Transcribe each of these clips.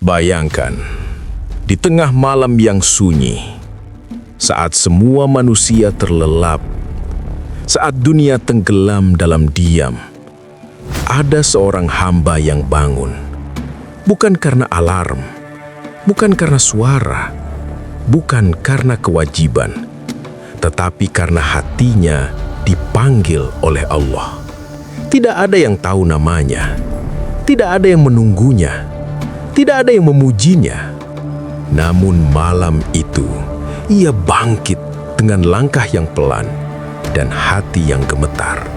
Bayangkan, di tengah malam yang sunyi, saat semua manusia terlelap, saat dunia tenggelam dalam diam, ada seorang hamba yang bangun. Bukan karena alarm, bukan karena suara, bukan karena kewajiban, tetapi karena hatinya dipanggil oleh Allah. Tidak ada yang tahu namanya, tidak ada yang menunggunya, tidak ada yang memujinya. Namun malam itu, ia bangkit dengan langkah yang pelan dan hati yang gemetar.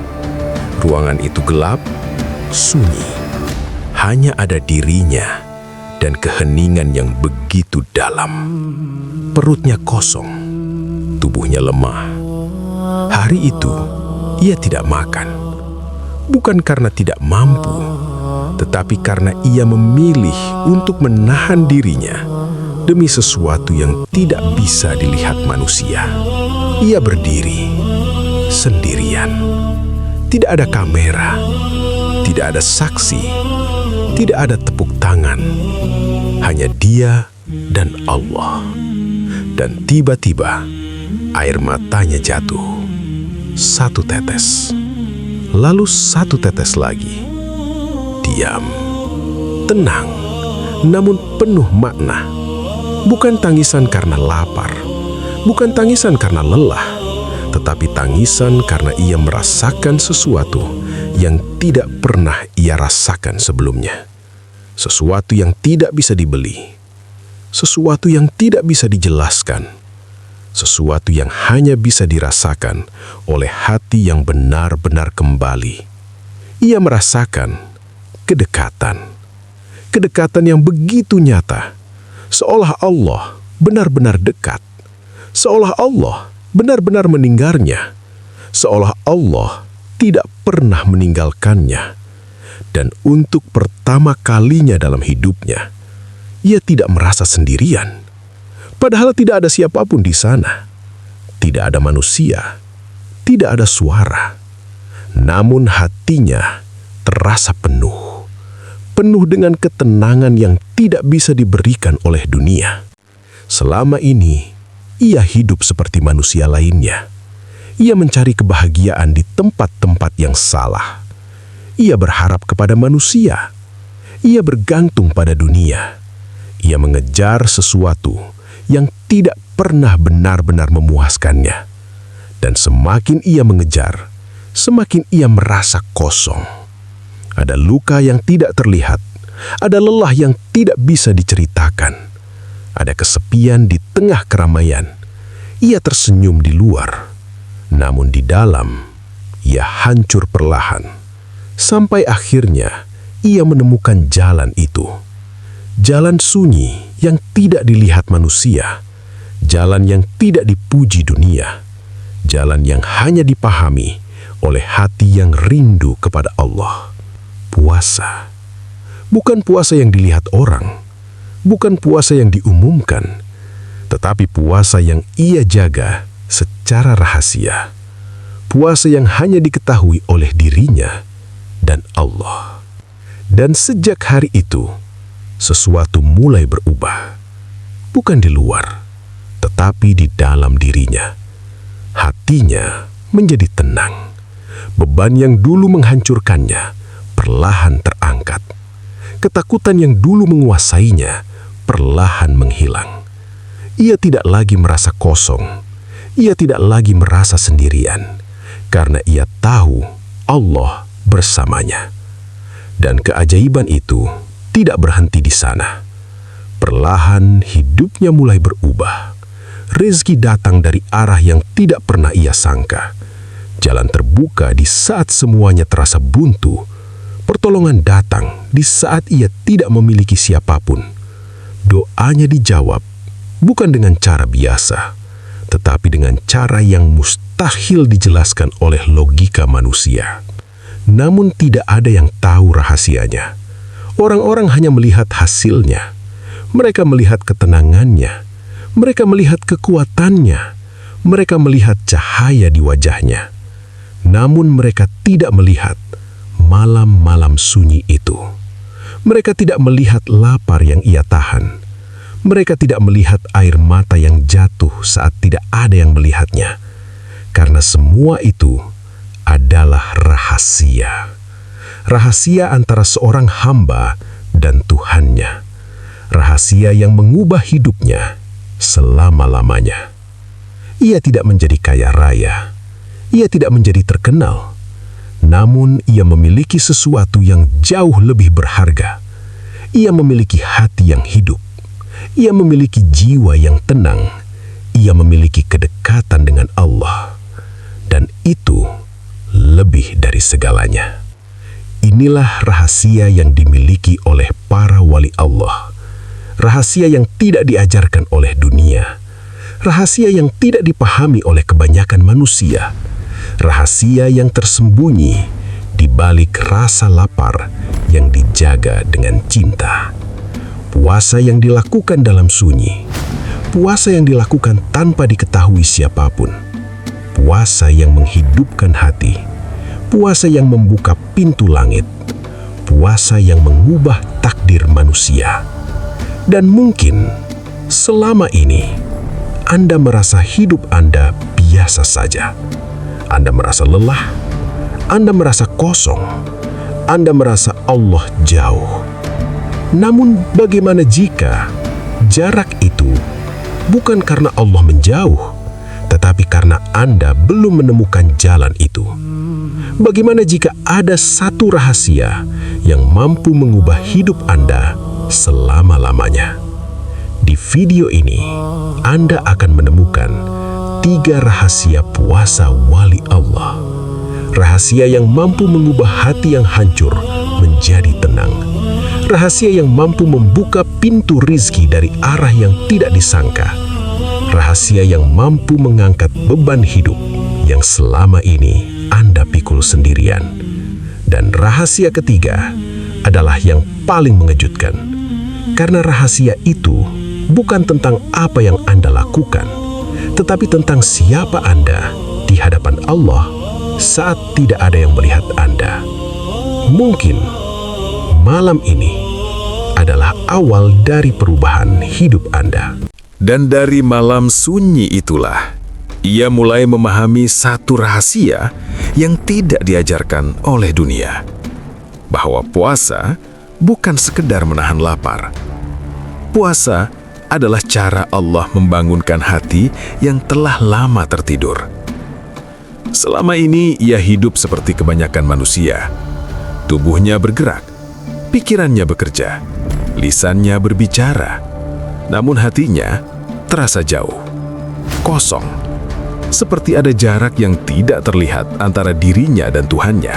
Ruangan itu gelap, sunyi. Hanya ada dirinya dan keheningan yang begitu dalam. Perutnya kosong, tubuhnya lemah. Hari itu, ia tidak makan. Bukan karena tidak mampu, tetapi karena ia memilih untuk menahan dirinya demi sesuatu yang tidak bisa dilihat manusia. Ia berdiri sendirian. Tidak ada kamera, tidak ada saksi, tidak ada tepuk tangan. Hanya dia dan Allah. Dan tiba-tiba air matanya jatuh. Satu tetes, lalu satu tetes lagi. Diam, tenang, namun penuh makna. Bukan tangisan karena lapar, bukan tangisan karena lelah, tetapi tangisan karena ia merasakan sesuatu yang tidak pernah ia rasakan sebelumnya. Sesuatu yang tidak bisa dibeli, sesuatu yang tidak bisa dijelaskan, sesuatu yang hanya bisa dirasakan oleh hati yang benar-benar kembali. Ia merasakan kedekatan yang begitu nyata, seolah Allah benar-benar dekat, seolah Allah benar-benar mendengarnya, seolah Allah tidak pernah meninggalkannya. Dan untuk pertama kalinya dalam hidupnya, ia tidak merasa sendirian. Padahal tidak ada siapapun di sana. Tidak ada manusia, tidak ada suara. Namun hatinya terasa penuh. Penuh dengan ketenangan yang tidak bisa diberikan oleh dunia. Selama ini, ia hidup seperti manusia lainnya. Ia mencari kebahagiaan di tempat-tempat yang salah. Ia berharap kepada manusia. Ia bergantung pada dunia. Ia mengejar sesuatu yang tidak pernah benar-benar memuaskannya. Dan semakin ia mengejar, semakin ia merasa kosong. Ada luka yang tidak terlihat, ada lelah yang tidak bisa diceritakan, ada kesepian di tengah keramaian. Ia tersenyum di luar, namun di dalam ia hancur perlahan. Sampai akhirnya ia menemukan jalan itu. Jalan sunyi yang tidak dilihat manusia, jalan yang tidak dipuji dunia, jalan yang hanya dipahami oleh hati yang rindu kepada Allah. Puasa. Bukan puasa yang dilihat orang, bukan puasa yang diumumkan, tetapi puasa yang ia jaga secara rahasia. Puasa yang hanya diketahui oleh dirinya dan Allah. Dan sejak hari itu, sesuatu mulai berubah. Bukan di luar, tetapi di dalam dirinya. Hatinya menjadi tenang. Beban yang dulu menghancurkannya perlahan terangkat. Ketakutan yang dulu menguasainya perlahan menghilang. Ia tidak lagi merasa kosong. Ia tidak lagi merasa sendirian. Karena ia tahu Allah bersamanya. Dan keajaiban itu tidak berhenti di sana. Perlahan hidupnya mulai berubah. Rezeki datang dari arah yang tidak pernah ia sangka. Jalan terbuka di saat semuanya terasa buntu. Pertolongan datang di saat ia tidak memiliki siapapun. Doanya dijawab bukan dengan cara biasa, tetapi dengan cara yang mustahil dijelaskan oleh logika manusia. Namun tidak ada yang tahu rahasianya. Orang-orang hanya melihat hasilnya. Mereka melihat ketenangannya. Mereka melihat kekuatannya. Mereka melihat cahaya di wajahnya. Namun mereka tidak melihat malam-malam sunyi itu. Mereka tidak melihat lapar yang ia tahan. Mereka tidak melihat air mata yang jatuh saat tidak ada yang melihatnya. Karena semua itu adalah rahasia. Rahasia antara seorang hamba dan Tuhannya. Rahasia yang mengubah hidupnya selama-lamanya. Ia tidak menjadi kaya raya. Ia tidak menjadi terkenal. Namun ia memiliki sesuatu yang jauh lebih berharga. Ia memiliki hati yang hidup. Ia memiliki jiwa yang tenang. Ia memiliki kedekatan dengan Allah. Dan itu lebih dari segalanya. Inilah rahasia yang dimiliki oleh para wali Allah. Rahasia yang tidak diajarkan oleh dunia. Rahasia yang tidak dipahami oleh kebanyakan manusia. Rahasia yang tersembunyi di balik rasa lapar yang dijaga dengan cinta. Puasa yang dilakukan dalam sunyi. Puasa yang dilakukan tanpa diketahui siapapun. Puasa yang menghidupkan hati. Puasa yang membuka pintu langit. Puasa yang mengubah takdir manusia. Dan mungkin selama ini Anda merasa hidup Anda biasa saja. Anda merasa lelah. Anda merasa kosong. Anda merasa Allah jauh. Namun bagaimana jika jarak itu bukan karena Allah menjauh, tetapi karena Anda belum menemukan jalan itu? Bagaimana jika ada satu rahasia yang mampu mengubah hidup Anda selama-lamanya? Di video ini, Anda akan menemukan 3 rahasia puasa wali Allah. Rahasia yang mampu mengubah hati yang hancur menjadi tenang. Rahasia yang mampu membuka pintu rizki dari arah yang tidak disangka. Rahasia yang mampu mengangkat beban hidup yang selama ini Anda pikul sendirian. Dan rahasia ketiga adalah yang paling mengejutkan. Karena rahasia itu bukan tentang apa yang Anda lakukan, tetapi tentang siapa Anda di hadapan Allah saat tidak ada yang melihat Anda. Mungkin malam ini adalah awal dari perubahan hidup Anda. Dan dari malam sunyi itulah, ia mulai memahami satu rahasia yang tidak diajarkan oleh dunia. Bahwa puasa bukan sekedar menahan lapar. Puasa adalah cara Allah membangunkan hati yang telah lama tertidur. Selama ini ia hidup seperti kebanyakan manusia. Tubuhnya bergerak, pikirannya bekerja, lisannya berbicara. Namun hatinya terasa jauh, kosong. Seperti ada jarak yang tidak terlihat antara dirinya dan Tuhannya.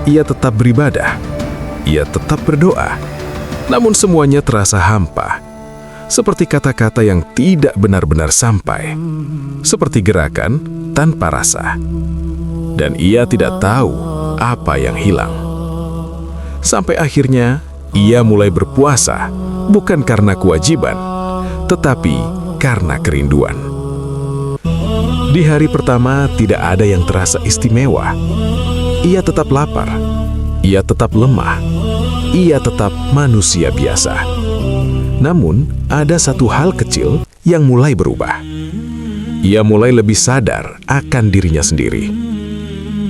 Ia tetap beribadah, ia tetap berdoa, namun semuanya terasa hampa. Seperti kata-kata yang tidak benar-benar sampai. Seperti gerakan tanpa rasa. Dan ia tidak tahu apa yang hilang. Sampai akhirnya, ia mulai berpuasa, bukan karena kewajiban, tetapi karena kerinduan. Di hari pertama tidak ada yang terasa istimewa. Ia tetap lapar, ia tetap lemah, ia tetap manusia biasa. Namun, ada satu hal kecil yang mulai berubah. Ia mulai lebih sadar akan dirinya sendiri.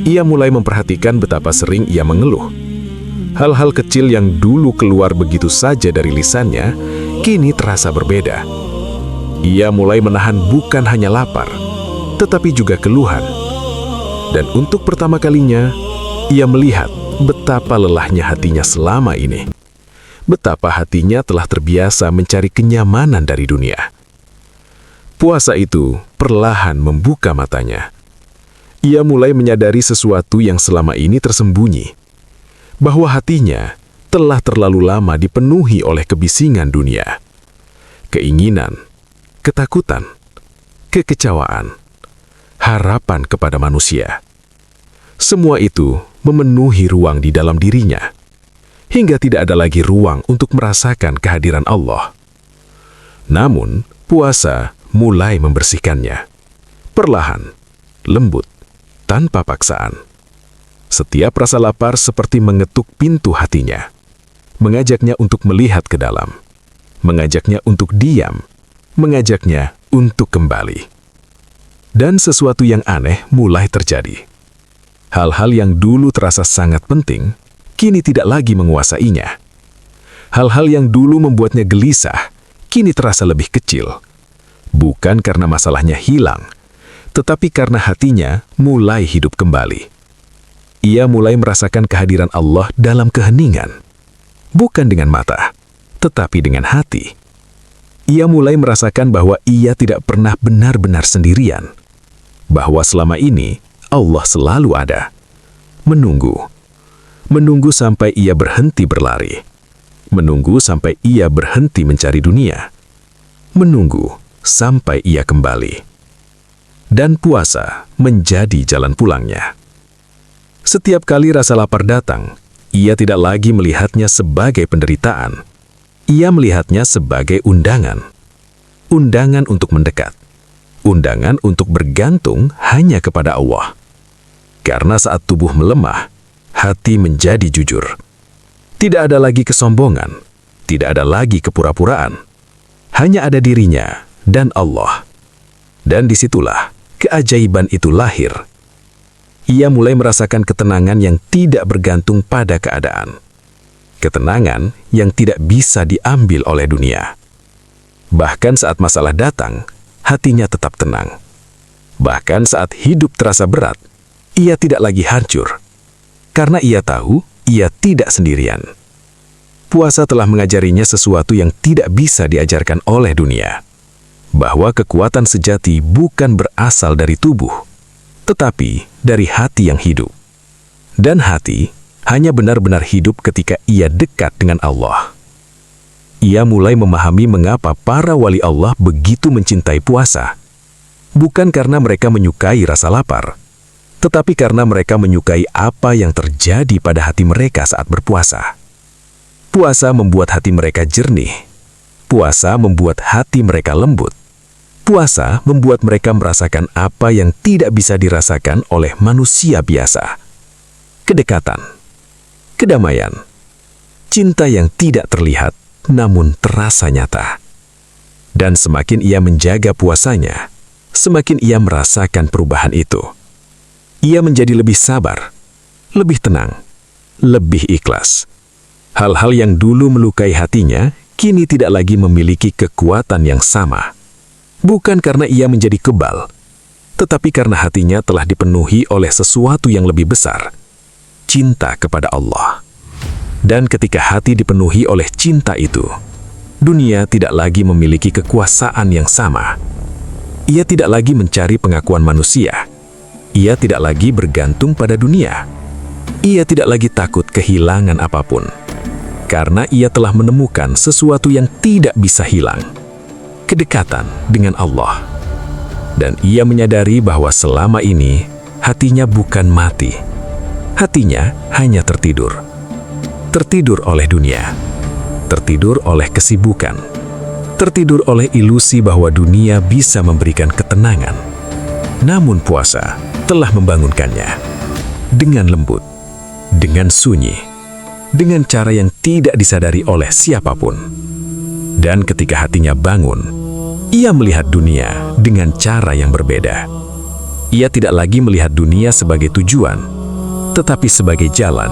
Ia mulai memperhatikan betapa sering ia mengeluh. Hal-hal kecil yang dulu keluar begitu saja dari lisannya, kini terasa berbeda. Ia mulai menahan bukan hanya lapar, tetapi juga keluhan. Dan untuk pertama kalinya, ia melihat betapa lelahnya hatinya selama ini. Betapa hatinya telah terbiasa mencari kenyamanan dari dunia. Puasa itu perlahan membuka matanya. Ia mulai menyadari sesuatu yang selama ini tersembunyi, bahwa hatinya telah terlalu lama dipenuhi oleh kebisingan dunia, keinginan, ketakutan, kekecewaan, harapan kepada manusia. Semua itu memenuhi ruang di dalam dirinya, hingga tidak ada lagi ruang untuk merasakan kehadiran Allah. Namun, puasa mulai membersihkannya. Perlahan, lembut, tanpa paksaan. Setiap rasa lapar seperti mengetuk pintu hatinya. mengajaknya untuk melihat ke dalam, mengajaknya untuk diam, mengajaknya untuk kembali. Dan sesuatu yang aneh mulai terjadi. Hal-hal yang dulu terasa sangat penting, kini tidak lagi menguasainya. Hal-hal yang dulu membuatnya gelisah, kini terasa lebih kecil. Bukan karena masalahnya hilang, tetapi karena hatinya mulai hidup kembali. Ia mulai merasakan kehadiran Allah dalam keheningan. Bukan dengan mata, tetapi dengan hati. Ia mulai merasakan bahwa ia tidak pernah benar-benar sendirian. Bahwa selama ini Allah selalu ada. Menunggu. Menunggu sampai ia berhenti berlari. Menunggu sampai ia berhenti mencari dunia. Menunggu sampai ia kembali. Dan puasa menjadi jalan pulangnya. Setiap kali rasa lapar datang, ia tidak lagi melihatnya sebagai penderitaan. Ia melihatnya sebagai undangan. Undangan untuk mendekat. Undangan untuk bergantung hanya kepada Allah. Karena saat tubuh melemah, hati menjadi jujur. Tidak ada lagi kesombongan, tidak ada lagi kepura-puraan. Hanya ada dirinya dan Allah. Dan disitulah keajaiban itu lahir. Ia mulai merasakan ketenangan yang tidak bergantung pada keadaan. Ketenangan yang tidak bisa diambil oleh dunia. Bahkan saat masalah datang, hatinya tetap tenang. Bahkan saat hidup terasa berat, ia tidak lagi hancur. Karena ia tahu, ia tidak sendirian. Puasa telah mengajarinya sesuatu yang tidak bisa diajarkan oleh dunia. Bahwa kekuatan sejati bukan berasal dari tubuh, tetapi dari hati yang hidup. Dan hati hanya benar-benar hidup ketika ia dekat dengan Allah. Ia mulai memahami mengapa para wali Allah begitu mencintai puasa. Bukan karena mereka menyukai rasa lapar, tetapi karena mereka menyukai apa yang terjadi pada hati mereka saat berpuasa. Puasa membuat hati mereka jernih. Puasa membuat hati mereka lembut. Puasa membuat mereka merasakan apa yang tidak bisa dirasakan oleh manusia biasa. Kedekatan, kedamaian, cinta yang tidak terlihat namun terasa nyata. Dan semakin ia menjaga puasanya, semakin ia merasakan perubahan itu. Ia menjadi lebih sabar, lebih tenang, lebih ikhlas. Hal-hal yang dulu melukai hatinya, kini tidak lagi memiliki kekuatan yang sama. Bukan karena ia menjadi kebal, tetapi karena hatinya telah dipenuhi oleh sesuatu yang lebih besar, cinta kepada Allah. Dan ketika hati dipenuhi oleh cinta itu, dunia tidak lagi memiliki kekuasaan yang sama. Ia tidak lagi mencari pengakuan manusia. Ia tidak lagi bergantung pada dunia. Ia tidak lagi takut kehilangan apapun, karena ia telah menemukan sesuatu yang tidak bisa hilang. Kedekatan dengan Allah. Dan ia menyadari bahwa selama ini hatinya bukan mati. Hatinya hanya tertidur. Tertidur oleh dunia. Tertidur oleh kesibukan. Tertidur oleh ilusi bahwa dunia bisa memberikan ketenangan. Namun puasa telah membangunkannya. Dengan lembut, dengan sunyi, dengan cara yang tidak disadari oleh siapapun. Dan ketika hatinya bangun, ia melihat dunia dengan cara yang berbeda. Ia tidak lagi melihat dunia sebagai tujuan, tetapi sebagai jalan.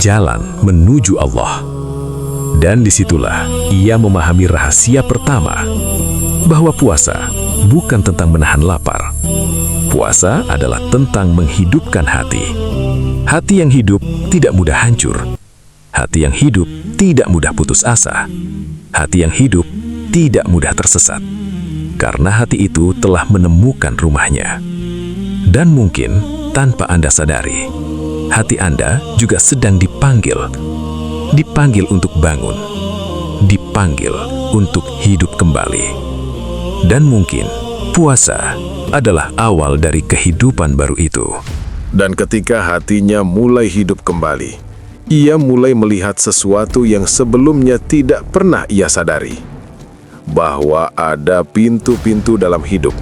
Jalan menuju Allah. Dan disitulah ia memahami rahasia pertama, bahwa puasa bukan tentang menahan lapar. Puasa adalah tentang menghidupkan hati. Hati yang hidup tidak mudah hancur. Hati yang hidup tidak mudah putus asa. Hati yang hidup tidak mudah tersesat, karena hati itu telah menemukan rumahnya. Dan mungkin tanpa Anda sadari, hati Anda juga sedang dipanggil. Dipanggil untuk bangun. Dipanggil untuk hidup kembali. Dan mungkin puasa adalah awal dari kehidupan baru itu. Dan ketika hatinya mulai hidup kembali, ia mulai melihat sesuatu yang sebelumnya tidak pernah ia sadari. Bahwa ada pintu-pintu dalam hidup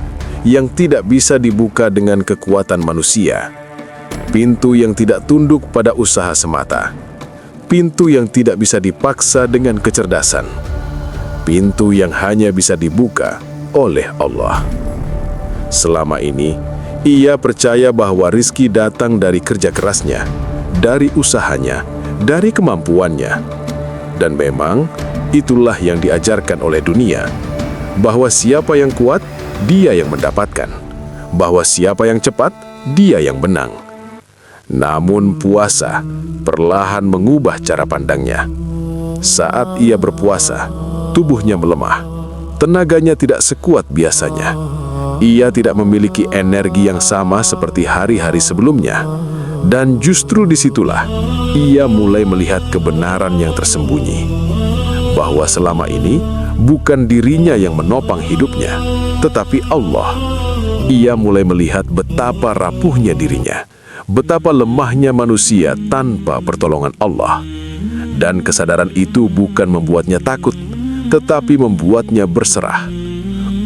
yang tidak bisa dibuka dengan kekuatan manusia. Pintu yang tidak tunduk pada usaha semata. pintu yang tidak bisa dipaksa dengan kecerdasan, pintu yang hanya bisa dibuka oleh Allah. Selama ini, ia percaya bahwa rizki datang dari kerja kerasnya, dari usahanya, dari kemampuannya. Dan memang, itulah yang diajarkan oleh dunia, bahwa siapa yang kuat, dia yang mendapatkan. Bahwa siapa yang cepat, dia yang menang. Namun puasa perlahan mengubah cara pandangnya. Saat ia berpuasa, tubuhnya melemah. Tenaganya tidak sekuat biasanya. Ia tidak memiliki energi yang sama seperti hari-hari sebelumnya. Dan justru disitulah ia mulai melihat kebenaran yang tersembunyi. Bahwa selama ini bukan dirinya yang menopang hidupnya, tetapi Allah. Ia mulai melihat betapa rapuhnya dirinya, betapa lemahnya manusia tanpa pertolongan Allah. Dan kesadaran itu bukan membuatnya takut, tetapi membuatnya berserah.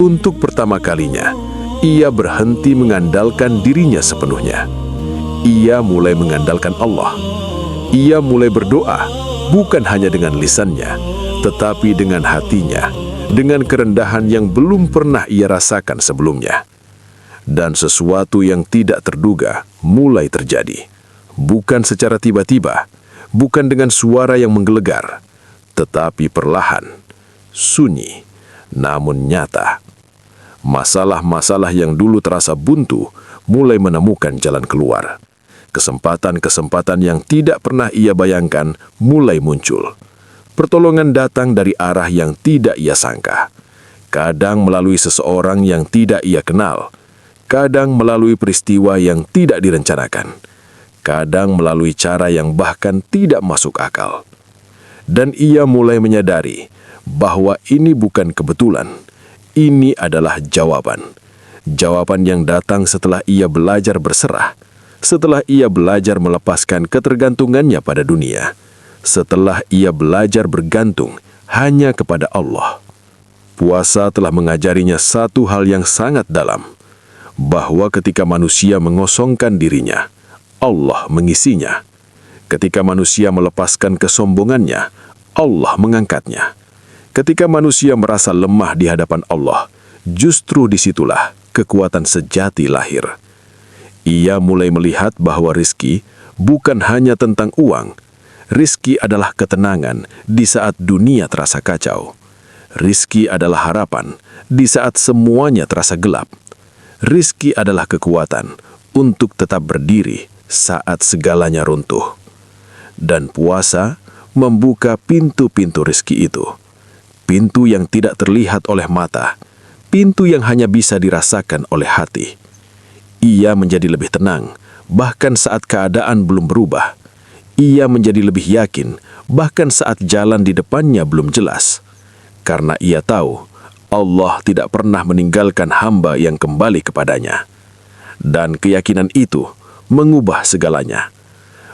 Untuk pertama kalinya, ia berhenti mengandalkan dirinya sepenuhnya. Ia mulai mengandalkan Allah. Ia mulai berdoa, bukan hanya dengan lisannya, tetapi dengan hatinya, dengan kerendahan yang belum pernah ia rasakan sebelumnya. Dan sesuatu yang tidak terduga mulai terjadi. Bukan secara tiba-tiba, bukan dengan suara yang menggelegar, tetapi perlahan, sunyi, namun nyata. Masalah-masalah yang dulu terasa buntu mulai menemukan jalan keluar. Kesempatan-kesempatan yang tidak pernah ia bayangkan mulai muncul. Pertolongan datang dari arah yang tidak ia sangka. Kadang melalui seseorang yang tidak ia kenal. Kadang melalui peristiwa yang tidak direncanakan. Kadang melalui cara yang bahkan tidak masuk akal. Dan ia mulai menyadari bahwa ini bukan kebetulan. Ini adalah jawaban. Jawaban yang datang setelah ia belajar berserah. Setelah ia belajar melepaskan ketergantungannya pada dunia. Setelah ia belajar bergantung hanya kepada Allah. Puasa telah mengajarinya satu hal yang sangat dalam. Bahwa ketika manusia mengosongkan dirinya, Allah mengisinya. Ketika manusia melepaskan kesombongannya, Allah mengangkatnya. Ketika manusia merasa lemah di hadapan Allah, justru disitulah kekuatan sejati lahir. Ia mulai melihat bahwa rizki bukan hanya tentang uang. Rizki adalah ketenangan di saat dunia terasa kacau. Rizki adalah harapan di saat semuanya terasa gelap. Rizki adalah kekuatan untuk tetap berdiri saat segalanya runtuh. Dan puasa membuka pintu-pintu rizki itu. Pintu yang tidak terlihat oleh mata, pintu yang hanya bisa dirasakan oleh hati. Ia menjadi lebih tenang, bahkan saat keadaan belum berubah. Ia menjadi lebih yakin, bahkan saat jalan di depannya belum jelas. Karena ia tahu, Allah tidak pernah meninggalkan hamba yang kembali kepadanya. Dan keyakinan itu mengubah segalanya.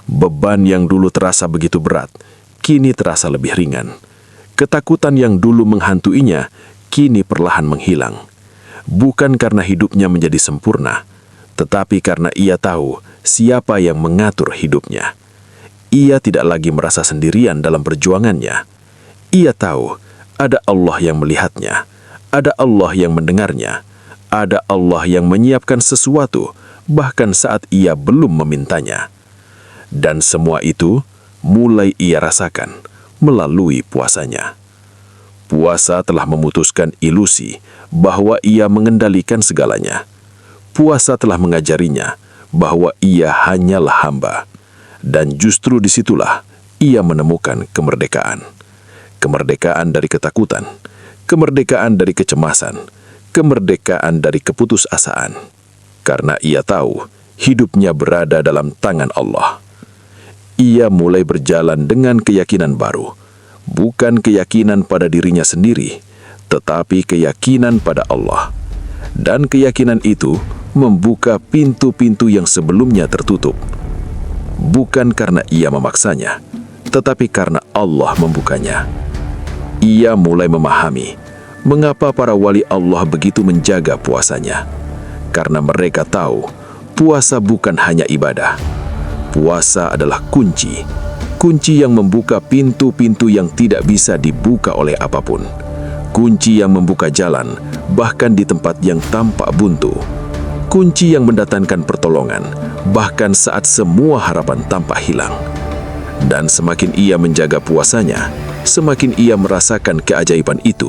Beban yang dulu terasa begitu berat, kini terasa lebih ringan. Ketakutan yang dulu menghantuinya, kini perlahan menghilang. Bukan karena hidupnya menjadi sempurna, tetapi karena ia tahu siapa yang mengatur hidupnya. Ia tidak lagi merasa sendirian dalam perjuangannya. Ia tahu ada Allah yang melihatnya, ada Allah yang mendengarnya, ada Allah yang menyiapkan sesuatu, bahkan saat ia belum memintanya. Dan semua itu mulai ia rasakan melalui puasanya. Puasa telah memutuskan ilusi bahwa ia mengendalikan segalanya. Puasa telah mengajarinya bahwa ia hanyalah hamba. Dan justru disitulah ia menemukan kemerdekaan. Kemerdekaan dari ketakutan, kemerdekaan dari kecemasan, kemerdekaan dari keputusasaan. Karena ia tahu hidupnya berada dalam tangan Allah. Ia mulai berjalan dengan keyakinan baru, bukan keyakinan pada dirinya sendiri, tetapi keyakinan pada Allah. Dan keyakinan itu membuka pintu-pintu yang sebelumnya tertutup. Bukan karena ia memaksanya, tetapi karena Allah membukanya. Ia mulai memahami mengapa para wali Allah begitu menjaga puasanya. Karena mereka tahu puasa bukan hanya ibadah. Puasa adalah kunci. Kunci yang membuka pintu-pintu yang tidak bisa dibuka oleh apapun. Kunci yang membuka jalan, bahkan di tempat yang tampak buntu. Kunci yang mendatangkan pertolongan, bahkan saat semua harapan tampak hilang. Dan semakin ia menjaga puasanya, semakin ia merasakan keajaiban itu.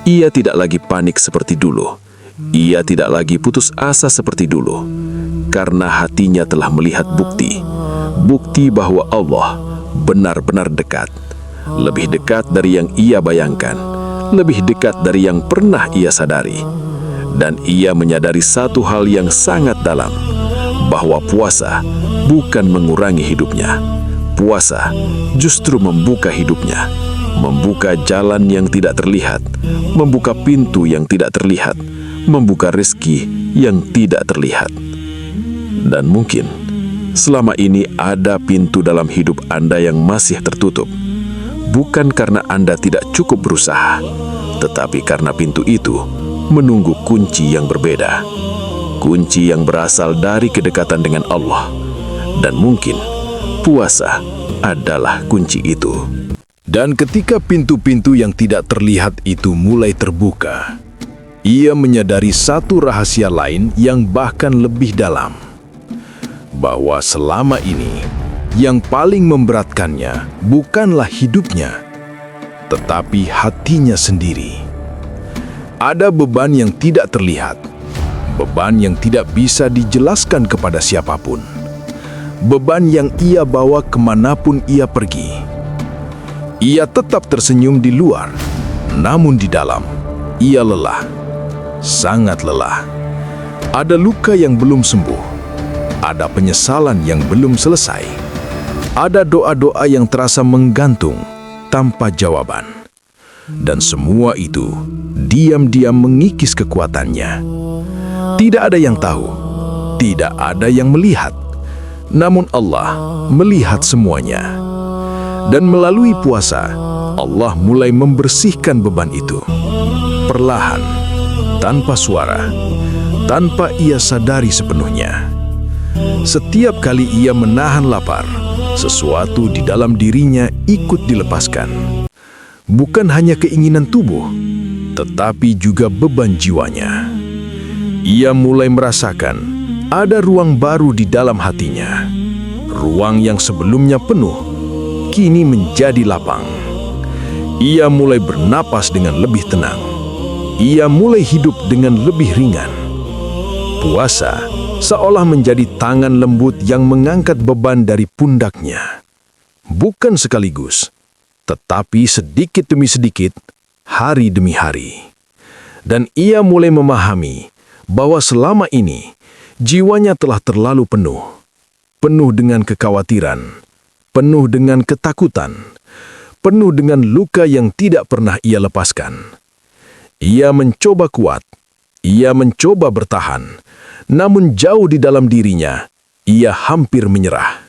Ia tidak lagi panik seperti dulu. Ia tidak lagi putus asa seperti dulu. Karena hatinya telah melihat bukti. Bukti bahwa Allah benar-benar dekat. Lebih dekat dari yang ia bayangkan. Lebih dekat dari yang pernah ia sadari. Dan ia menyadari satu hal yang sangat dalam. Bahwa puasa bukan mengurangi hidupnya. Puasa justru membuka hidupnya. Membuka jalan yang tidak terlihat. Membuka pintu yang tidak terlihat. Membuka rezeki yang tidak terlihat. Dan mungkin selama ini ada pintu dalam hidup Anda yang masih tertutup. Bukan karena Anda tidak cukup berusaha, tetapi karena pintu itu menunggu kunci yang berbeda. Kunci yang berasal dari kedekatan dengan Allah. Dan mungkin puasa adalah kunci itu. Dan ketika pintu-pintu yang tidak terlihat itu mulai terbuka, ia menyadari satu rahasia lain yang bahkan lebih dalam. Bahwa selama ini, yang paling memberatkannya bukanlah hidupnya, tetapi hatinya sendiri. Ada beban yang tidak terlihat, beban yang tidak bisa dijelaskan kepada siapapun, beban yang ia bawa kemanapun ia pergi. Ia tetap tersenyum di luar, namun di dalam, ia lelah, sangat lelah. Ada luka yang belum sembuh. Ada penyesalan yang belum selesai. Ada doa-doa yang terasa menggantung tanpa jawaban. Dan semua itu diam-diam mengikis kekuatannya. Tidak ada yang tahu, tidak ada yang melihat. Namun Allah melihat semuanya. Dan melalui puasa, Allah mulai membersihkan beban itu. Perlahan, tanpa suara, tanpa ia sadari sepenuhnya. Setiap kali ia menahan lapar, sesuatu di dalam dirinya ikut dilepaskan. Bukan hanya keinginan tubuh, tetapi juga beban jiwanya. Ia mulai merasakan ada ruang baru di dalam hatinya. Ruang yang sebelumnya penuh, kini menjadi lapang. Ia mulai bernapas dengan lebih tenang. Ia mulai hidup dengan lebih ringan. Puasa seolah menjadi tangan lembut yang mengangkat beban dari pundaknya. Bukan sekaligus, tetapi sedikit demi sedikit, hari demi hari. Dan ia mulai memahami bahwa selama ini jiwanya telah terlalu penuh. Penuh dengan kekhawatiran, penuh dengan ketakutan, penuh dengan luka yang tidak pernah ia lepaskan. Ia mencoba kuat, ia mencoba bertahan, namun jauh di dalam dirinya, ia hampir menyerah.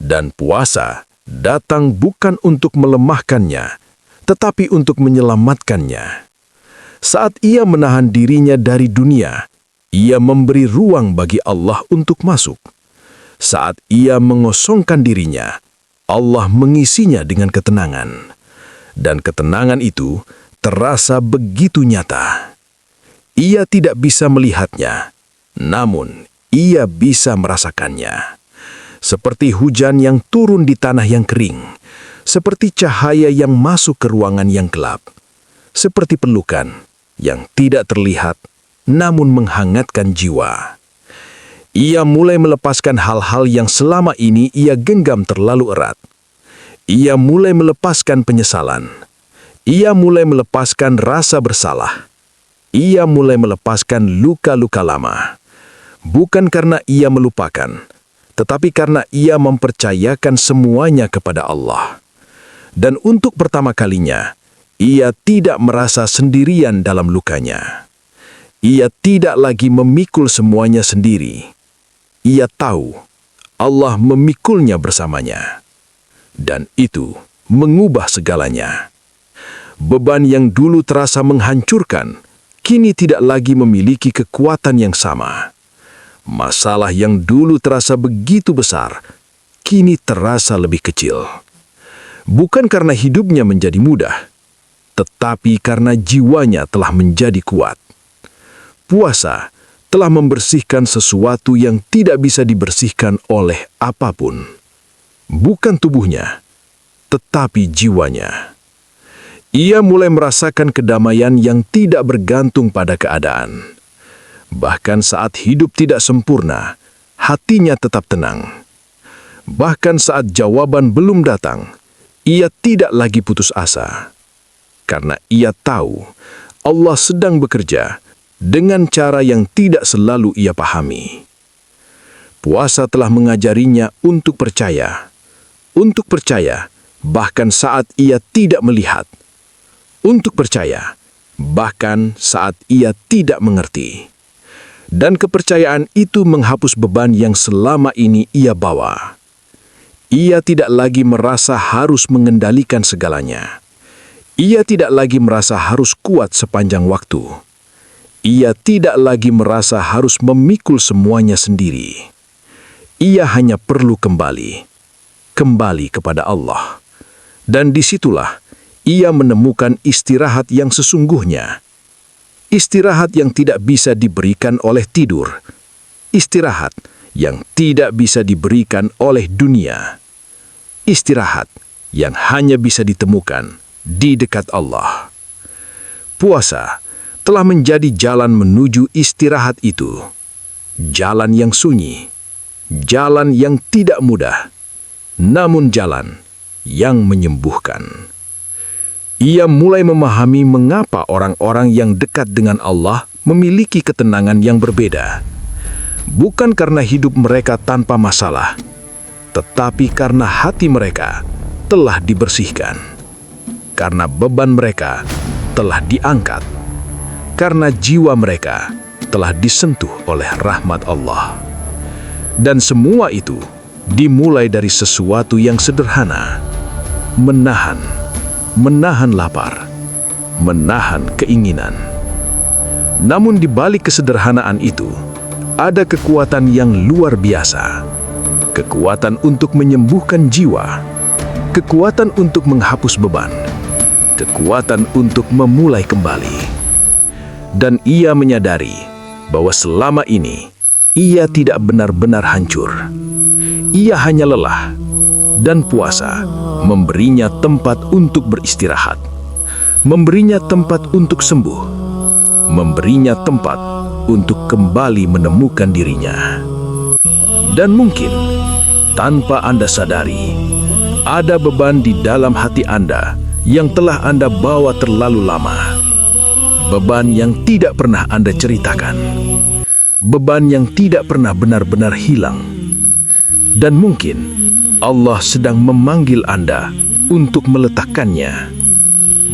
Dan puasa datang bukan untuk melemahkannya, tetapi untuk menyelamatkannya. Saat ia menahan dirinya dari dunia, ia memberi ruang bagi Allah untuk masuk. Saat ia mengosongkan dirinya, Allah mengisinya dengan ketenangan. Dan ketenangan itu terasa begitu nyata. Ia tidak bisa melihatnya, namun ia bisa merasakannya. Seperti hujan yang turun di tanah yang kering, seperti cahaya yang masuk ke ruangan yang gelap, seperti pelukan yang tidak terlihat namun menghangatkan jiwa. Ia mulai melepaskan hal-hal yang selama ini ia genggam terlalu erat. Ia mulai melepaskan penyesalan. Ia mulai melepaskan rasa bersalah. Ia mulai melepaskan luka-luka lama. Bukan karena ia melupakan, tetapi karena ia mempercayakan semuanya kepada Allah. Dan untuk pertama kalinya, ia tidak merasa sendirian dalam lukanya. Ia tidak lagi memikul semuanya sendiri. Ia tahu Allah memikulnya bersamanya. Dan itu mengubah segalanya. Beban yang dulu terasa menghancurkan, kini tidak lagi memiliki kekuatan yang sama. Masalah yang dulu terasa begitu besar, kini terasa lebih kecil. Bukan karena hidupnya menjadi mudah, tetapi karena jiwanya telah menjadi kuat. Puasa telah membersihkan sesuatu yang tidak bisa dibersihkan oleh apapun. Bukan tubuhnya, tetapi jiwanya. Ia mulai merasakan kedamaian yang tidak bergantung pada keadaan. Bahkan saat hidup tidak sempurna, hatinya tetap tenang. Bahkan saat jawaban belum datang, ia tidak lagi putus asa. Karena ia tahu Allah sedang bekerja dengan cara yang tidak selalu ia pahami. Puasa telah mengajarinya untuk percaya. Untuk percaya, bahkan saat ia tidak melihat. Untuk percaya, bahkan saat ia tidak mengerti. Dan kepercayaan itu menghapus beban yang selama ini ia bawa. Ia tidak lagi merasa harus mengendalikan segalanya. Ia tidak lagi merasa harus kuat sepanjang waktu. Ia tidak lagi merasa harus memikul semuanya sendiri. Ia hanya perlu kembali kepada Allah. Dan disitulah ia menemukan istirahat yang sesungguhnya. Istirahat yang tidak bisa diberikan oleh tidur. Istirahat yang tidak bisa diberikan oleh dunia. Istirahat yang hanya bisa ditemukan di dekat Allah. Puasa telah menjadi jalan menuju istirahat itu. Jalan yang sunyi, jalan yang tidak mudah, namun jalan yang menyembuhkan. Ia mulai memahami mengapa orang-orang yang dekat dengan Allah memiliki ketenangan yang berbeda. Bukan karena hidup mereka tanpa masalah, tetapi karena hati mereka telah dibersihkan. Karena beban mereka telah diangkat. Karena jiwa mereka telah disentuh oleh rahmat Allah. Dan semua itu dimulai dari sesuatu yang sederhana. Menahan lapar, menahan keinginan. Namun di balik kesederhanaan itu, ada kekuatan yang luar biasa. Kekuatan untuk menyembuhkan jiwa, kekuatan untuk menghapus beban, kekuatan untuk memulai kembali. Dan ia menyadari bahwa selama ini ia tidak benar-benar hancur. Ia hanya lelah, dan puasa memberinya tempat untuk beristirahat, memberinya tempat untuk sembuh, memberinya tempat untuk kembali menemukan dirinya. Dan mungkin tanpa Anda sadari, ada beban di dalam hati Anda yang telah Anda bawa terlalu lama. Beban yang tidak pernah Anda ceritakan. Beban yang tidak pernah benar-benar hilang. Dan mungkin Allah sedang memanggil Anda untuk meletakkannya.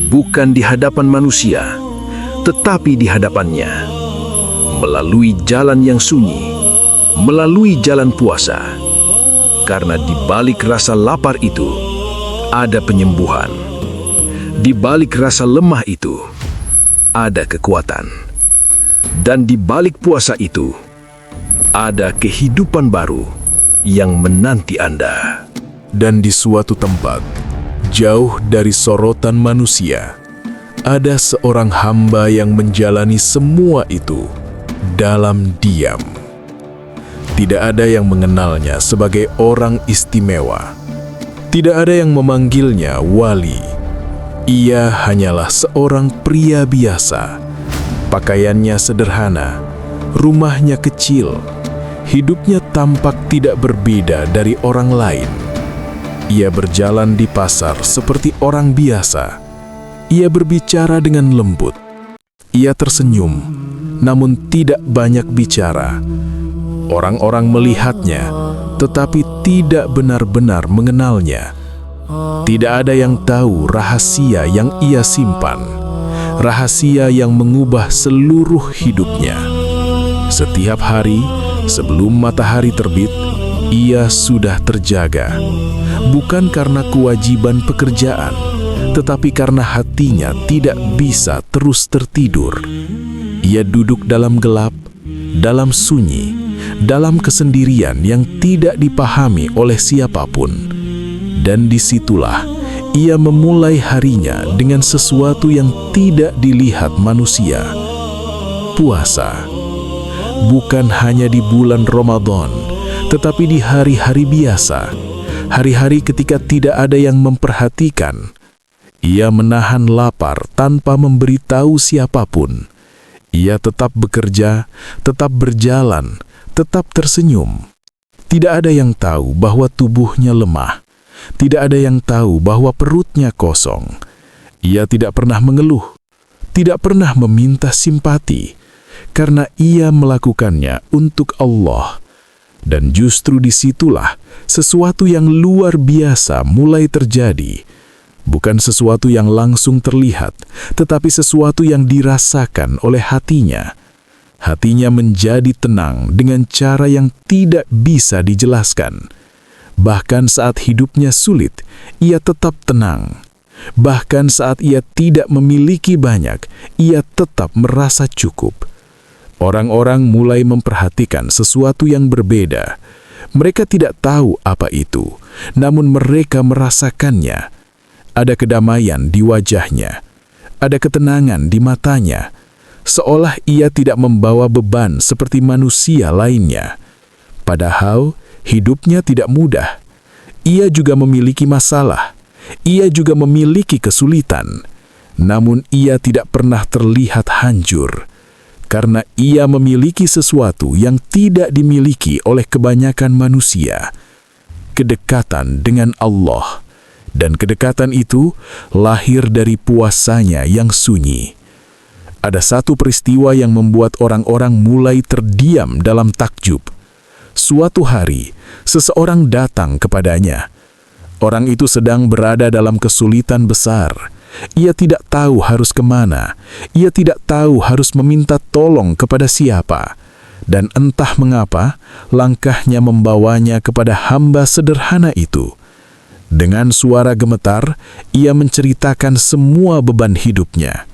Bukan di hadapan manusia, tetapi di hadapannya. Melalui jalan yang sunyi, melalui jalan puasa. Karena di balik rasa lapar itu, ada penyembuhan. Di balik rasa lemah itu, ada kekuatan. Dan di balik puasa itu, ada kehidupan baru yang menanti Anda. Dan di suatu tempat, jauh dari sorotan manusia, ada seorang hamba yang menjalani semua itu dalam diam. Tidak ada yang mengenalnya sebagai orang istimewa. Tidak ada yang memanggilnya wali. Ia hanyalah seorang pria biasa. Pakaiannya sederhana, rumahnya kecil. Hidupnya tampak tidak berbeda dari orang lain. Ia berjalan di pasar seperti orang biasa. Ia berbicara dengan lembut. Ia tersenyum, namun tidak banyak bicara. Orang-orang melihatnya, tetapi tidak benar-benar mengenalnya. Tidak ada yang tahu rahasia yang ia simpan, rahasia yang mengubah seluruh hidupnya. Setiap hari, sebelum matahari terbit, ia sudah terjaga. Bukan karena kewajiban pekerjaan, tetapi karena hatinya tidak bisa terus tertidur. Ia duduk dalam gelap, dalam sunyi, dalam kesendirian yang tidak dipahami oleh siapapun. Dan disitulah ia memulai harinya dengan sesuatu yang tidak dilihat manusia. Puasa. Bukan hanya di bulan Ramadan, tetapi di hari-hari biasa. Hari-hari ketika tidak ada yang memperhatikan. Ia menahan lapar tanpa memberitahu siapapun. Ia tetap bekerja, tetap berjalan, tetap tersenyum. Tidak ada yang tahu bahwa tubuhnya lemah. Tidak ada yang tahu bahwa perutnya kosong. Ia tidak pernah mengeluh, tidak pernah meminta simpati, karena ia melakukannya untuk Allah. Dan justru disitulah sesuatu yang luar biasa mulai terjadi. Bukan sesuatu yang langsung terlihat, tetapi sesuatu yang dirasakan oleh hatinya. Hatinya menjadi tenang dengan cara yang tidak bisa dijelaskan. Bahkan saat hidupnya sulit, ia tetap tenang. Bahkan saat ia tidak memiliki banyak, ia tetap merasa cukup. Orang-orang mulai memperhatikan sesuatu yang berbeda. Mereka tidak tahu apa itu, namun mereka merasakannya. Ada kedamaian di wajahnya, ada ketenangan di matanya, seolah ia tidak membawa beban seperti manusia lainnya. Padahal hidupnya tidak mudah. Ia juga memiliki masalah. Ia juga memiliki kesulitan. Namun ia tidak pernah terlihat hancur. Karena ia memiliki sesuatu yang tidak dimiliki oleh kebanyakan manusia. Kedekatan dengan Allah. Dan kedekatan itu lahir dari puasanya yang sunyi. Ada satu peristiwa yang membuat orang-orang mulai terdiam dalam takjub. Suatu hari, seseorang datang kepadanya. Orang itu sedang berada dalam kesulitan besar. Ia tidak tahu harus kemana. Ia tidak tahu harus meminta tolong kepada siapa. Dan entah mengapa, langkahnya membawanya kepada hamba sederhana itu. Dengan suara gemetar, ia menceritakan semua beban hidupnya.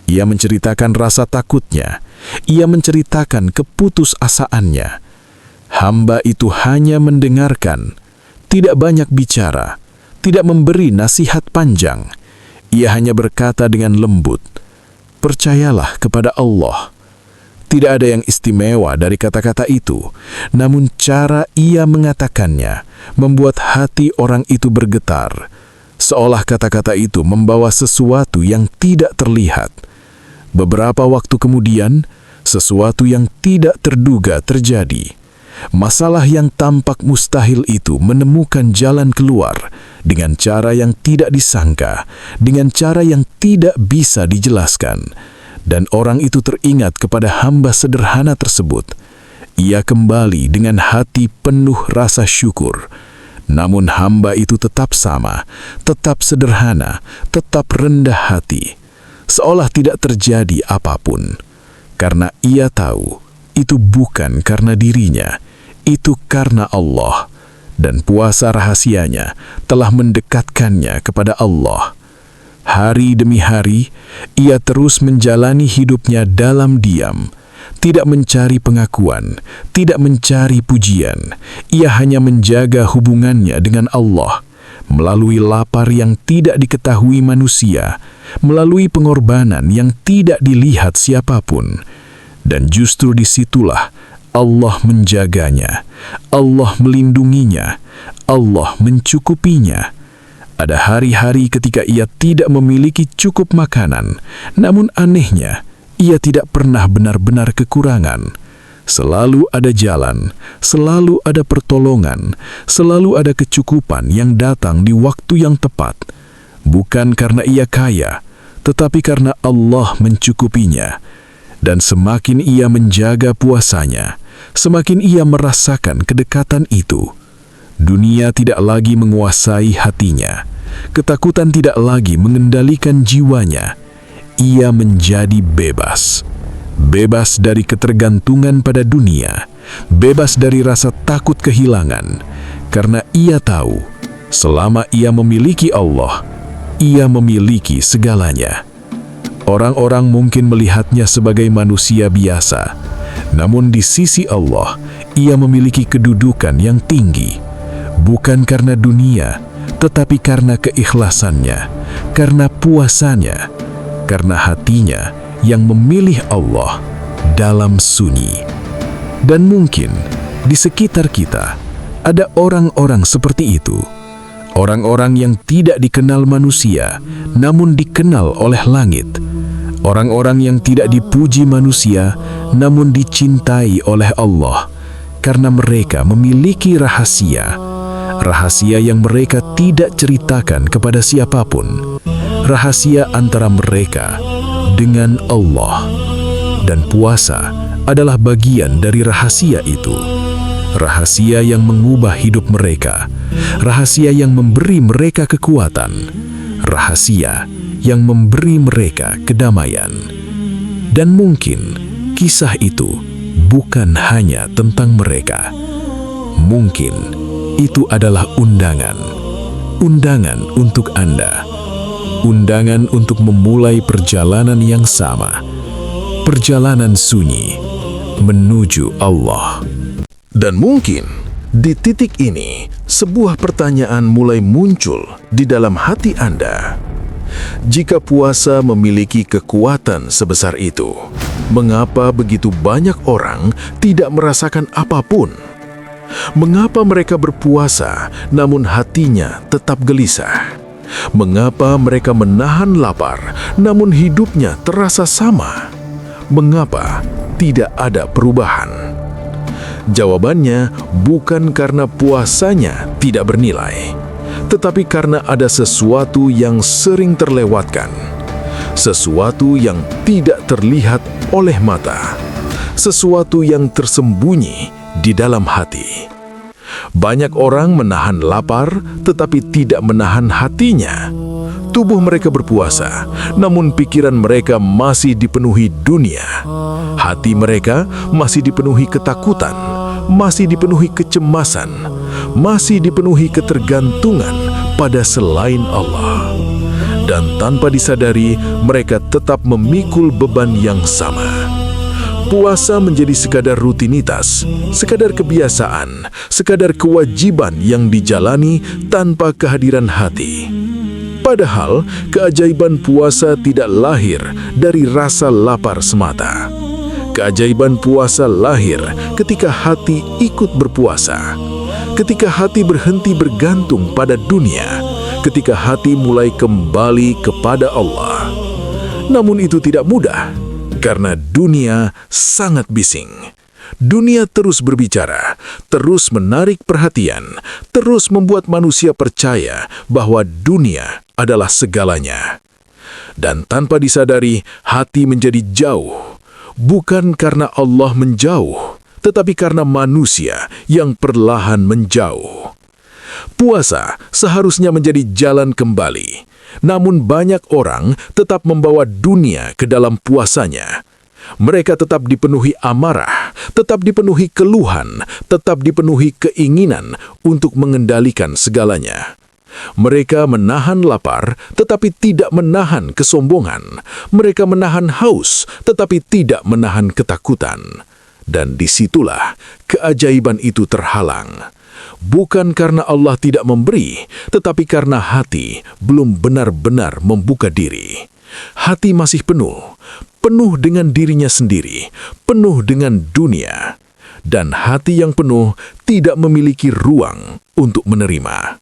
Ia menceritakan rasa takutnya. Ia menceritakan keputusasaannya. Hamba itu hanya mendengarkan, tidak banyak bicara, tidak memberi nasihat panjang. Ia hanya berkata dengan lembut, "Percayalah kepada Allah." Tidak ada yang istimewa dari kata-kata itu, namun cara ia mengatakannya membuat hati orang itu bergetar, seolah kata-kata itu membawa sesuatu yang tidak terlihat. Beberapa waktu kemudian, sesuatu yang tidak terduga terjadi. Masalah yang tampak mustahil itu menemukan jalan keluar dengan cara yang tidak disangka, dengan cara yang tidak bisa dijelaskan. Dan orang itu teringat kepada hamba sederhana tersebut. Ia kembali dengan hati penuh rasa syukur. Namun hamba itu tetap sama, tetap sederhana, tetap rendah hati. Seolah tidak terjadi apapun. Karena ia tahu, itu bukan karena dirinya, itu karena Allah. Dan puasa rahasianya telah mendekatkannya kepada Allah. Hari demi hari, ia terus menjalani hidupnya dalam diam. Tidak mencari pengakuan, tidak mencari pujian. Ia hanya menjaga hubungannya dengan Allah. Melalui lapar yang tidak diketahui manusia, melalui pengorbanan yang tidak dilihat siapapun. Dan justru disitulah Allah menjaganya, Allah melindunginya, Allah mencukupinya. Ada hari-hari ketika ia tidak memiliki cukup makanan, namun anehnya, ia tidak pernah benar-benar kekurangan. Selalu ada jalan, selalu ada pertolongan, selalu ada kecukupan yang datang di waktu yang tepat. Bukan karena ia kaya, tetapi karena Allah mencukupinya. Dan semakin ia menjaga puasanya, semakin ia merasakan kedekatan itu. Dunia tidak lagi menguasai hatinya. Ketakutan tidak lagi mengendalikan jiwanya. Ia menjadi bebas. Bebas dari ketergantungan pada dunia. Bebas dari rasa takut kehilangan. Karena ia tahu, selama ia memiliki Allah, ia memiliki segalanya. Orang-orang mungkin melihatnya sebagai manusia biasa. Namun di sisi Allah, ia memiliki kedudukan yang tinggi, bukan karena dunia, tetapi karena keikhlasannya, karena puasanya, karena hatinya yang memilih Allah dalam sunyi. Dan mungkin di sekitar kita ada orang-orang seperti itu. Orang-orang yang tidak dikenal manusia, namun dikenal oleh langit. Orang-orang yang tidak dipuji manusia, namun dicintai oleh Allah. Karena mereka memiliki rahasia. Rahasia yang mereka tidak ceritakan kepada siapapun. Rahasia antara mereka dengan Allah. Dan puasa adalah bagian dari rahasia itu. Rahasia yang mengubah hidup mereka, rahasia yang memberi mereka kekuatan, rahasia yang memberi mereka kedamaian. Dan mungkin kisah itu bukan hanya tentang mereka. Mungkin itu adalah undangan untuk Anda, undangan untuk memulai perjalanan yang sama, perjalanan sunyi menuju Allah. Dan mungkin di titik ini sebuah pertanyaan mulai muncul di dalam hati Anda. Jika puasa memiliki kekuatan sebesar itu, mengapa begitu banyak orang tidak merasakan apapun? Mengapa mereka berpuasa namun hatinya tetap gelisah? Mengapa mereka menahan lapar namun hidupnya terasa sama? Mengapa tidak ada perubahan? Jawabannya bukan karena puasanya tidak bernilai, tetapi karena ada sesuatu yang sering terlewatkan, sesuatu yang tidak terlihat oleh mata, sesuatu yang tersembunyi di dalam hati. Banyak orang menahan lapar tetapi tidak menahan hatinya. Tubuh mereka berpuasa, namun pikiran mereka masih dipenuhi dunia. Hati mereka masih dipenuhi ketakutan, masih dipenuhi kecemasan, masih dipenuhi ketergantungan pada selain Allah. Dan tanpa disadari, mereka tetap memikul beban yang sama. Puasa menjadi sekadar rutinitas, sekadar kebiasaan, sekadar kewajiban yang dijalani tanpa kehadiran hati. Padahal, keajaiban puasa tidak lahir dari rasa lapar semata. Keajaiban puasa lahir ketika hati ikut berpuasa, ketika hati berhenti bergantung pada dunia, ketika hati mulai kembali kepada Allah. Namun itu tidak mudah, karena dunia sangat bising. Dunia terus berbicara, terus menarik perhatian, terus membuat manusia percaya bahwa dunia adalah segalanya. Dan tanpa disadari, hati menjadi jauh. Bukan karena Allah menjauh, tetapi karena manusia yang perlahan menjauh. Puasa seharusnya menjadi jalan kembali, namun banyak orang tetap membawa dunia ke dalam puasanya. Mereka tetap dipenuhi amarah, tetap dipenuhi keluhan, tetap dipenuhi keinginan untuk mengendalikan segalanya. Mereka menahan lapar, tetapi tidak menahan kesombongan. Mereka menahan haus, tetapi tidak menahan ketakutan. Dan disitulah keajaiban itu terhalang. Bukan karena Allah tidak memberi, tetapi karena hati belum benar-benar membuka diri. Hati masih penuh dengan dirinya sendiri, penuh dengan dunia. Dan hati yang penuh tidak memiliki ruang untuk menerima.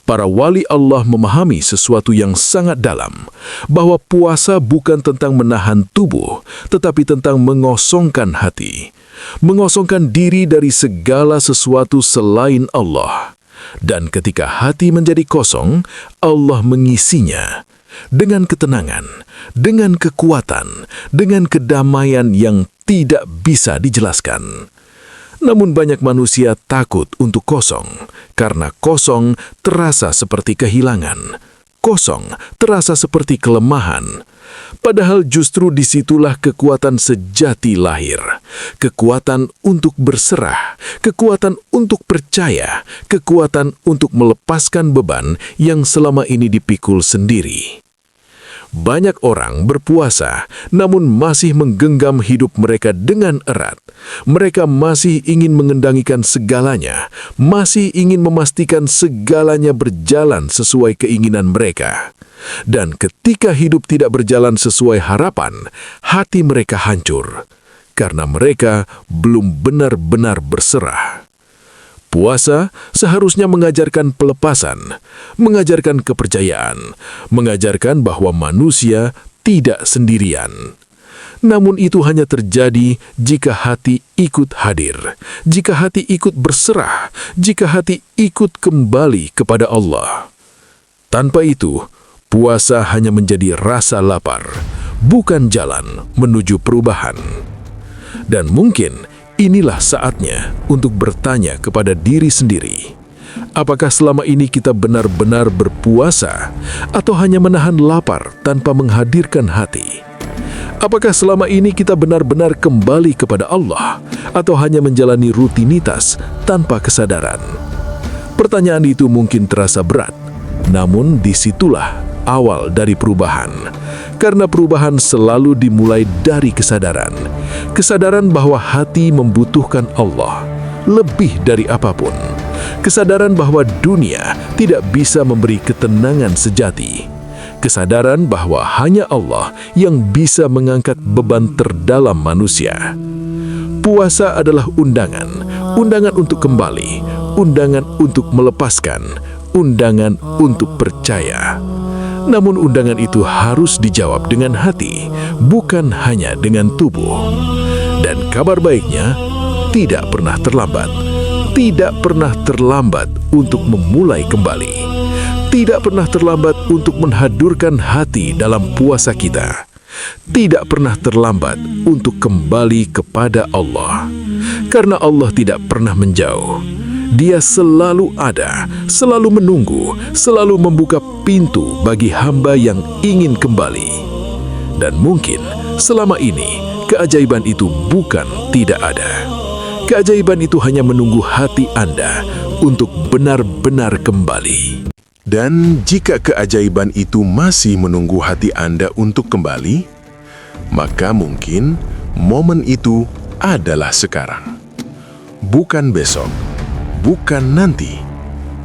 Para wali Allah memahami sesuatu yang sangat dalam, bahwa puasa bukan tentang menahan tubuh, tetapi tentang mengosongkan hati, mengosongkan diri dari segala sesuatu selain Allah. Dan ketika hati menjadi kosong, Allah mengisinya dengan ketenangan, dengan kekuatan, dengan kedamaian yang tidak bisa dijelaskan. Namun banyak manusia takut untuk kosong, karena kosong terasa seperti kehilangan. Kosong terasa seperti kelemahan. Padahal justru disitulah kekuatan sejati lahir. Kekuatan untuk berserah, kekuatan untuk percaya, kekuatan untuk melepaskan beban yang selama ini dipikul sendiri. Banyak orang berpuasa, namun masih menggenggam hidup mereka dengan erat. Mereka masih ingin mengendalikan segalanya, masih ingin memastikan segalanya berjalan sesuai keinginan mereka. Dan ketika hidup tidak berjalan sesuai harapan, hati mereka hancur, karena mereka belum benar-benar berserah. Puasa seharusnya mengajarkan pelepasan, mengajarkan kepercayaan, mengajarkan bahwa manusia tidak sendirian. Namun itu hanya terjadi jika hati ikut hadir, jika hati ikut berserah, jika hati ikut kembali kepada Allah. Tanpa itu, puasa hanya menjadi rasa lapar, bukan jalan menuju perubahan. Dan mungkin inilah saatnya untuk bertanya kepada diri sendiri. Apakah selama ini kita benar-benar berpuasa atau hanya menahan lapar tanpa menghadirkan hati? Apakah selama ini kita benar-benar kembali kepada Allah atau hanya menjalani rutinitas tanpa kesadaran? Pertanyaan itu mungkin terasa berat, namun disitulah awal dari perubahan. Karena perubahan selalu dimulai dari kesadaran. Kesadaran bahwa hati membutuhkan Allah lebih dari apapun. Kesadaran bahwa dunia tidak bisa memberi ketenangan sejati. Kesadaran bahwa hanya Allah yang bisa mengangkat beban terdalam manusia. Puasa adalah undangan untuk kembali, undangan untuk melepaskan, undangan untuk percaya. Namun undangan itu harus dijawab dengan hati, bukan hanya dengan tubuh. Dan kabar baiknya, tidak pernah terlambat. Tidak pernah terlambat untuk memulai kembali. Tidak pernah terlambat untuk menhadurkan hati dalam puasa kita. Tidak pernah terlambat untuk kembali kepada Allah. Karena Allah tidak pernah menjauh. Dia selalu ada, selalu menunggu, selalu membuka pintu bagi hamba yang ingin kembali. Dan mungkin selama ini keajaiban itu bukan tidak ada. Keajaiban itu hanya menunggu hati Anda untuk benar-benar kembali. Dan jika keajaiban itu masih menunggu hati Anda untuk kembali, maka mungkin momen itu adalah sekarang. Bukan besok, bukan nanti,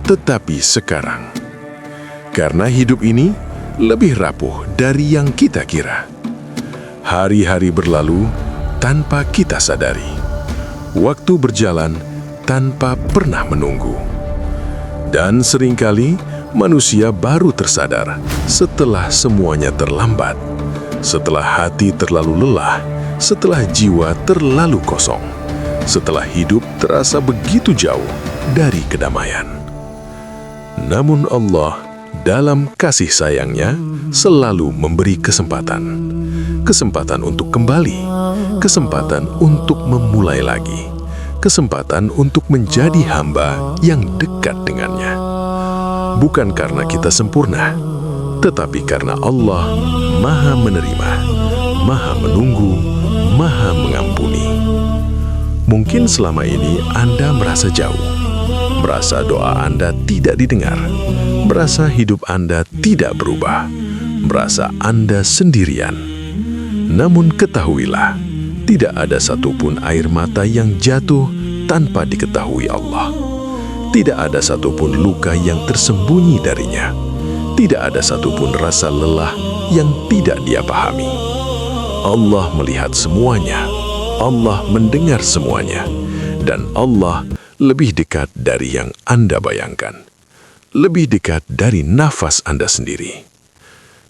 tetapi sekarang. Karena hidup ini lebih rapuh dari yang kita kira. Hari-hari berlalu tanpa kita sadari. Waktu berjalan tanpa pernah menunggu. Dan seringkali manusia baru tersadar setelah semuanya terlambat, setelah hati terlalu lelah, setelah jiwa terlalu kosong, setelah hidup terasa begitu jauh dari kedamaian. Namun Allah dalam kasih sayangnya selalu memberi kesempatan. Kesempatan untuk kembali, kesempatan untuk memulai lagi, kesempatan untuk menjadi hamba yang dekat dengannya. Bukan karena kita sempurna, tetapi karena Allah Maha menerima, Maha menunggu, Maha mengampuni. Mungkin selama ini Anda merasa jauh, merasa doa Anda tidak didengar, merasa hidup Anda tidak berubah, merasa Anda sendirian. Namun ketahuilah, tidak ada satupun air mata yang jatuh tanpa diketahui Allah. Tidak ada satupun luka yang tersembunyi darinya. Tidak ada satupun rasa lelah yang tidak dia pahami. Allah melihat semuanya. Allah mendengar semuanya. Dan Allah lebih dekat dari yang Anda bayangkan. Lebih dekat dari nafas Anda sendiri.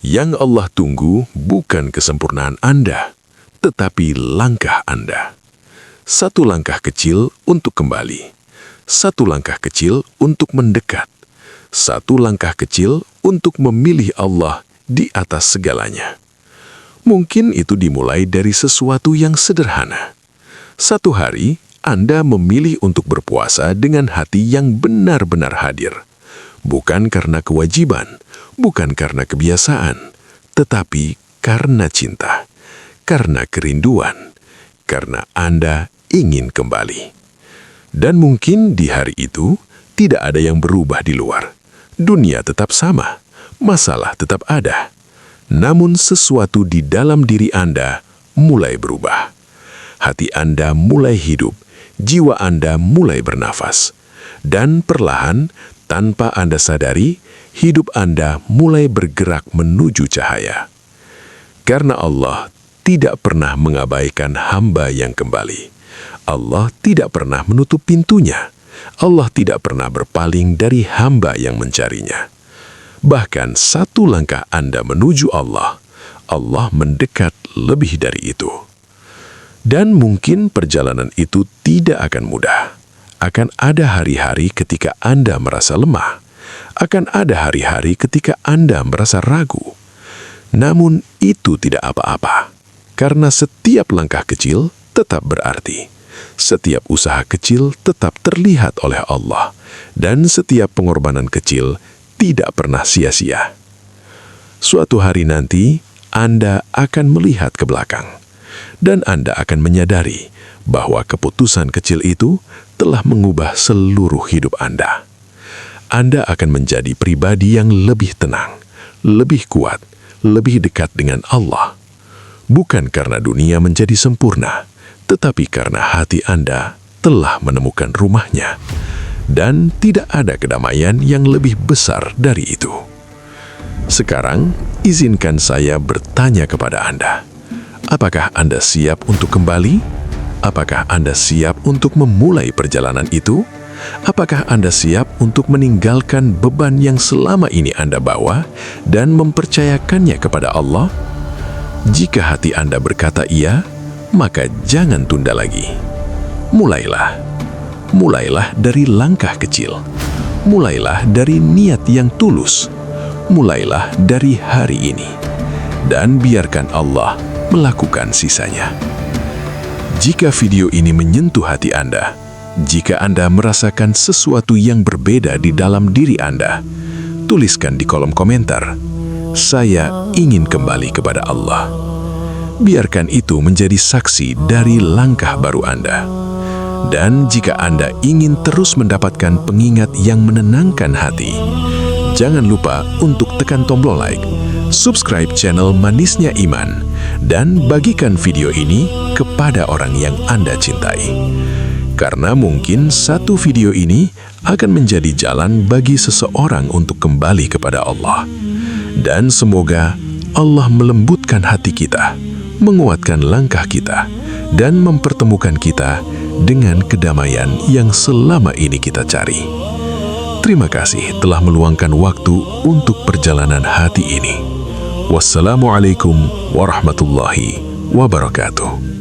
Yang Allah tunggu bukan kesempurnaan Anda, tetapi langkah Anda. Satu langkah kecil untuk kembali. Satu langkah kecil untuk mendekat. Satu langkah kecil untuk memilih Allah di atas segalanya. Mungkin itu dimulai dari sesuatu yang sederhana. Satu hari, Anda memilih untuk berpuasa dengan hati yang benar-benar hadir. Bukan karena kewajiban, bukan karena kebiasaan, tetapi karena cinta, karena kerinduan, karena Anda ingin kembali. Dan mungkin di hari itu, tidak ada yang berubah di luar. Dunia tetap sama, masalah tetap ada. Namun sesuatu di dalam diri Anda mulai berubah. Hati Anda mulai hidup, jiwa Anda mulai bernafas. Dan perlahan, tanpa Anda sadari, hidup Anda mulai bergerak menuju cahaya. Karena Allah tidak pernah mengabaikan hamba yang kembali. Allah tidak pernah menutup pintunya. Allah tidak pernah berpaling dari hamba yang mencarinya. Bahkan satu langkah Anda menuju Allah, Allah mendekat lebih dari itu. Dan mungkin perjalanan itu tidak akan mudah. Akan ada hari-hari ketika Anda merasa lemah. Akan ada hari-hari ketika Anda merasa ragu. Namun itu tidak apa-apa. Karena setiap langkah kecil tetap berarti. Setiap usaha kecil tetap terlihat oleh Allah. Dan setiap pengorbanan kecil tidak pernah sia-sia. Suatu hari nanti, Anda akan melihat ke belakang. Dan Anda akan menyadari bahwa keputusan kecil itu telah mengubah seluruh hidup Anda. Anda akan menjadi pribadi yang lebih tenang, lebih kuat, lebih dekat dengan Allah. Bukan karena dunia menjadi sempurna, tetapi karena hati Anda telah menemukan rumahnya. Dan tidak ada kedamaian yang lebih besar dari itu. Sekarang, izinkan saya bertanya kepada Anda. Apakah Anda siap untuk kembali? Apakah Anda siap untuk memulai perjalanan itu? Apakah Anda siap untuk meninggalkan beban yang selama ini Anda bawa dan mempercayakannya kepada Allah? Jika hati Anda berkata iya, maka jangan tunda lagi. Mulailah. Mulailah dari langkah kecil. Mulailah dari niat yang tulus. Mulailah dari hari ini. Dan biarkan Allah melakukan sisanya. Jika video ini menyentuh hati Anda, jika Anda merasakan sesuatu yang berbeda di dalam diri Anda, tuliskan di kolom komentar, "Saya ingin kembali kepada Allah." Biarkan itu menjadi saksi dari langkah baru Anda. Dan jika Anda ingin terus mendapatkan pengingat yang menenangkan hati, jangan lupa untuk tekan tombol like, subscribe channel Manisnya Iman, dan bagikan video ini kepada orang yang Anda cintai. Karena mungkin satu video ini akan menjadi jalan bagi seseorang untuk kembali kepada Allah. Dan semoga Allah melembutkan hati kita, menguatkan langkah kita, dan mempertemukan kita dengan kedamaian yang selama ini kita cari. Terima kasih telah meluangkan waktu untuk perjalanan hati ini. Wassalamualaikum warahmatullahi wabarakatuh.